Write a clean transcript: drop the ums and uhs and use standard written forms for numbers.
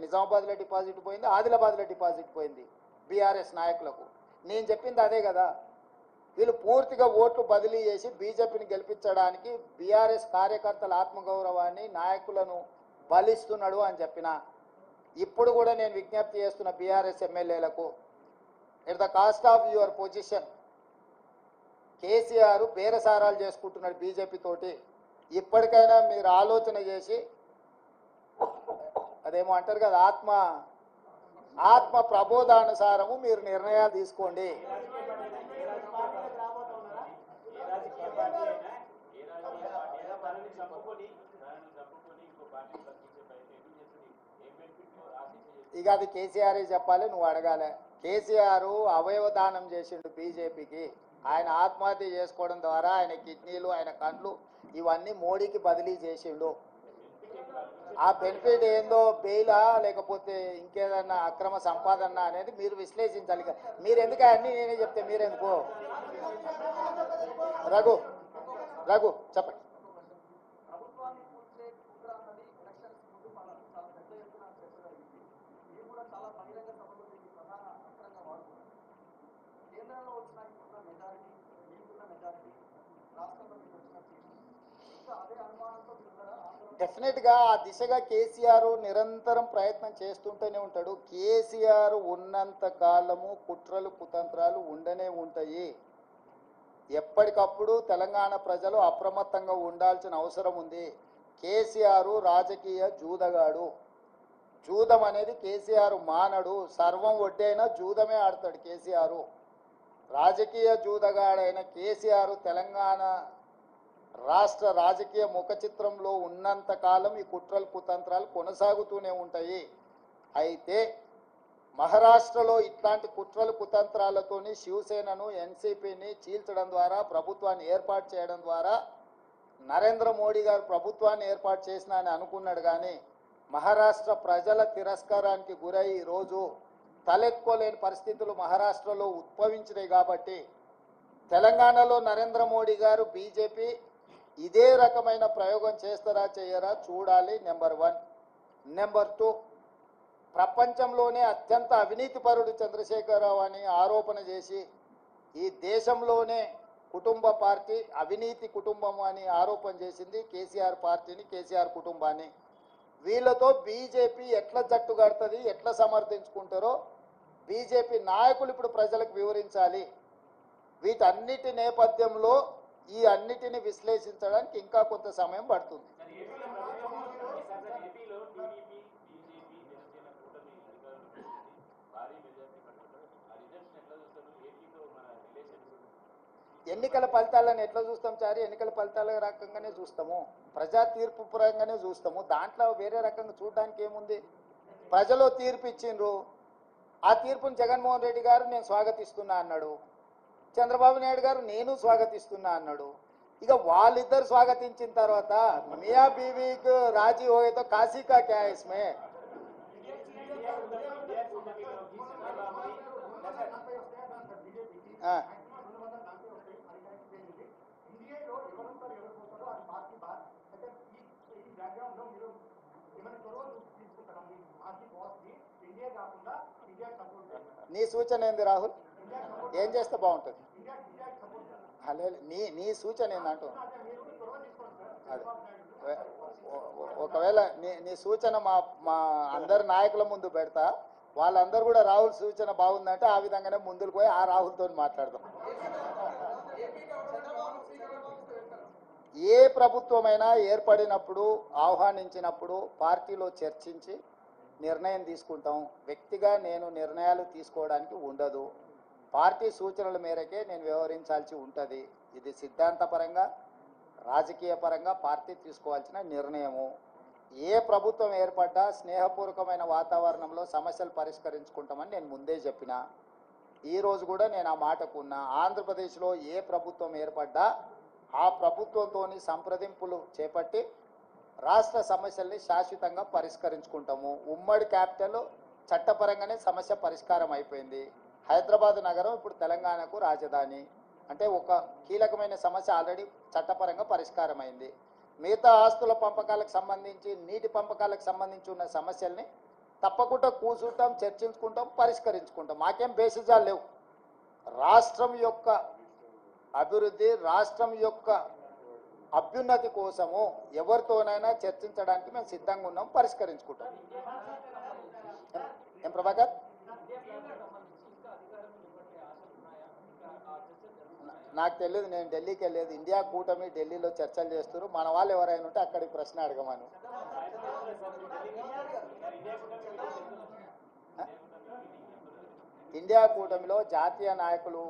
నిజామాబాద్లో డిపాజిట్ పోయింది, ఆదిలాబాద్లో డిపాజిట్ పోయింది బీఆర్ఎస్ నాయకులకు. నేను చెప్పింది అదే కదా. వీళ్ళు పూర్తిగా ఓట్లు బదిలీ చేసి బీజేపీని గెలిపించడానికి బీఆర్ఎస్ కార్యకర్తల ఆత్మగౌరవాన్ని నాయకులను బలిస్తున్నాడు అని చెప్పిన. ఇప్పుడు కూడా నేను విజ్ఞప్తి చేస్తున్న బీఆర్ఎస్ ఎమ్మెల్యేలకు, at the cost of your position KCR బేరసారాలు చేసుకుంటున్నాడు బీజేపీ తోటి. ఇప్పటికైనా మీరు ఆలోచన చేసి, అదేమో అంటారు కదా, ఆత్మ ప్రబోధానుసారము మీరు నిర్ణయాలు తీసుకోండి. ఇక అది కేసీఆర్ చెప్పాలి, నువ్వు అడగాలి. కేసీఆర్ అవయవదానం చేసిండు బీజేపీకి. ఆయన ఆత్మహత్య చేసుకోవడం ద్వారా ఆయన కిడ్నీలు, ఆయన కండ్లు ఇవన్నీ మోడీకి బదిలీ చేసిండు. ఆ బెనిఫిట్ ఏందో బెయిలా లేకపోతే ఇంకేదన్నా అక్రమ సంపాదన అనేది మీరు విశ్లేషించాలి. మీరు ఎందుకు అన్నీ నేనే చెప్తే మీరెందుకు? రఘు చెప్పండి. డెఫినెట్గా ఆ దిశగా కేసీఆర్ నిరంతరం ప్రయత్నం చేస్తుంటూనే ఉంటాడు. కేసీఆర్ ఉన్నంత కాలము కుట్రలు కుతంత్రాలు ఉండనే ఉంటాయి. ఎప్పటికప్పుడు తెలంగాణ ప్రజలు అప్రమత్తంగా ఉండాల్సిన అవసరం ఉంది. కేసీఆర్ రాజకీయ జూదగాడు. జూదం అనేది కేసీఆర్ మానడు. సర్వం ఒడ్డైనా జూదమే ఆడతాడు కేసీఆర్. రాజకీయ జూదగాడైన కేసీఆర్ తెలంగాణ రాష్ట్ర రాజకీయ ముఖ చిత్రంలో ఉన్నంత కాలం ఈ కుట్రలు కుతంత్రాలు కొనసాగుతూనే ఉంటాయి. అయితే మహారాష్ట్రలో ఇట్లాంటి కుట్రలు కుతంత్రాలతోని శివసేనను ఎన్సీపీని చీల్చడం ద్వారా ప్రభుత్వాన్ని ఏర్పాటు చేయడం ద్వారా నరేంద్ర మోడీ గారు ప్రభుత్వాన్ని ఏర్పాటు చేసిన అని అనుకున్నాడు. కానీ మహారాష్ట్ర ప్రజల తిరస్కారానికి గురై ఈరోజు తలెత్తుకోలేని పరిస్థితులు మహారాష్ట్రలో ఉద్భవించినాయి. కాబట్టి తెలంగాణలో నరేంద్ర మోడీ గారు బీజేపీ ఇదే రకమైన ప్రయోగం చేస్తారా చేయరా చూడాలి. నెంబర్ 1. నెంబర్ 2, ప్రపంచంలోనే అత్యంత అవినీతిపరుడు చంద్రశేఖరరావు అని ఆరోపణ చేసి ఈ దేశంలోనే కుటుంబ పార్టీ అవినీతి కుటుంబం అని ఆరోపణ చేసింది కేసీఆర్ పార్టీని, కేసీఆర్ కుటుంబాన్ని. వీళ్ళతో బీజేపీ ఎట్లా జట్టు కడుతుంది, ఎట్లా సమర్థించుకుంటారో బీజేపీ నాయకులు ఇప్పుడు ప్రజలకు వివరించాలి. వీటన్నిటి నేపథ్యంలో ఈ అన్నిటిని విశ్లేషించడానికి ఇంకా కొంత సమయం పడుతుంది. ఎన్నికల ఫలితాలను ఎట్లా చూస్తాం చారి? ఎన్నికల ఫలితాల రకంగానే చూస్తాము, ప్రజా తీర్పు పరంగానే చూస్తాము. దాంట్లో వేరే రకంగా చూడడానికి ఏముంది? ప్రజలు తీర్పు ఇచ్చిండ్రు. ఆ తీర్పుని జగన్మోహన్ రెడ్డి గారు నేను స్వాగతిస్తున్నా అన్నాడు. చంద్రబాబు నాయుడు గారు నేను స్వాగతిస్తున్నా అన్నాడు. ఇక వాళ్ళిద్దరు స్వాగతించిన తర్వాత మియా బీవీకి రాజీ హోయేతో కాశీ కా క్యా ఇస్మే? నీ సూచన ఏంది రాహుల్? ఏం చేస్తే బాగుంటుంది? నీ సూచన ఏందంటూ అదే ఒకవేళ నీ సూచన మా అందరి నాయకుల ముందు పెడతా, వాళ్ళందరూ కూడా రాహుల్ సూచన బాగుందంటే ఆ విధంగానే ముందుకు పోయి ఆ రాహుల్తో మాట్లాడదాం. ఏ ప్రభుత్వమైనా ఏర్పడినప్పుడు ఆహ్వానించినప్పుడు పార్టీలో చర్చించి నిర్ణయం తీసుకుంటాం. వ్యక్తిగా నేను నిర్ణయాలు తీసుకోవడానికి ఉండదు. పార్టీ సూచనల మేరకే నేను వ్యవహరించాల్సి ఉంటుంది. ఇది సిద్ధాంతపరంగా రాజకీయ పరంగా పార్టీ తీసుకోవాల్సిన నిర్ణయము. ఏ ప్రభుత్వం ఏర్పడ్డా స్నేహపూర్వకమైన వాతావరణంలో సమస్యలు పరిష్కరించుకుంటామని నేను ముందే చెప్పిన. ఈరోజు కూడా నేను ఆ మాటకు ఉన్నా. ఆంధ్రప్రదేశ్లో ఏ ప్రభుత్వం ఏర్పడ్డా ఆ ప్రభుత్వంతో సంప్రదింపులు చేపట్టి రాష్ట్ర సమస్యల్ని శాశ్వతంగా పరిష్కరించుకుంటాము. ఉమ్మడి క్యాపిటల్ చట్టపరంగానే సమస్య పరిష్కారం అయిపోయింది. హైదరాబాద్ నగరం ఇప్పుడు తెలంగాణకు రాజధాని అంటే ఒక కీలకమైన సమస్య ఆల్రెడీ చట్టపరంగా పరిష్కారం అయింది. మిగతా ఆస్తుల పంపకాలకు సంబంధించి నీటి పంపకాలకు సంబంధించి ఉన్న సమస్యల్ని తప్పకుండా కూర్చుంటాం, చర్చించుకుంటాం, పరిష్కరించుకుంటాం. మాకేం బేసిజాలు లేవు. రాష్ట్రం యొక్క అభివృద్ధి, రాష్ట్రం యొక్క అభ్యున్నతి కోసము ఎవరితోనైనా చర్చించడానికి మేము సిద్ధంగా ఉన్నాం, పరిష్కరించుకుంటాం. ఏం ప్రభాకర్? నాకు తెలియదు, నేను ఢిల్లీకి వెళ్ళేది. ఇండియా కూటమి ఢిల్లీలో చర్చలు చేస్తారు. మన వాళ్ళు ఎవరైనా ఉంటే అక్కడికి ప్రశ్న అడగమను. ఇండియా కూటమిలో జాతీయ నాయకులు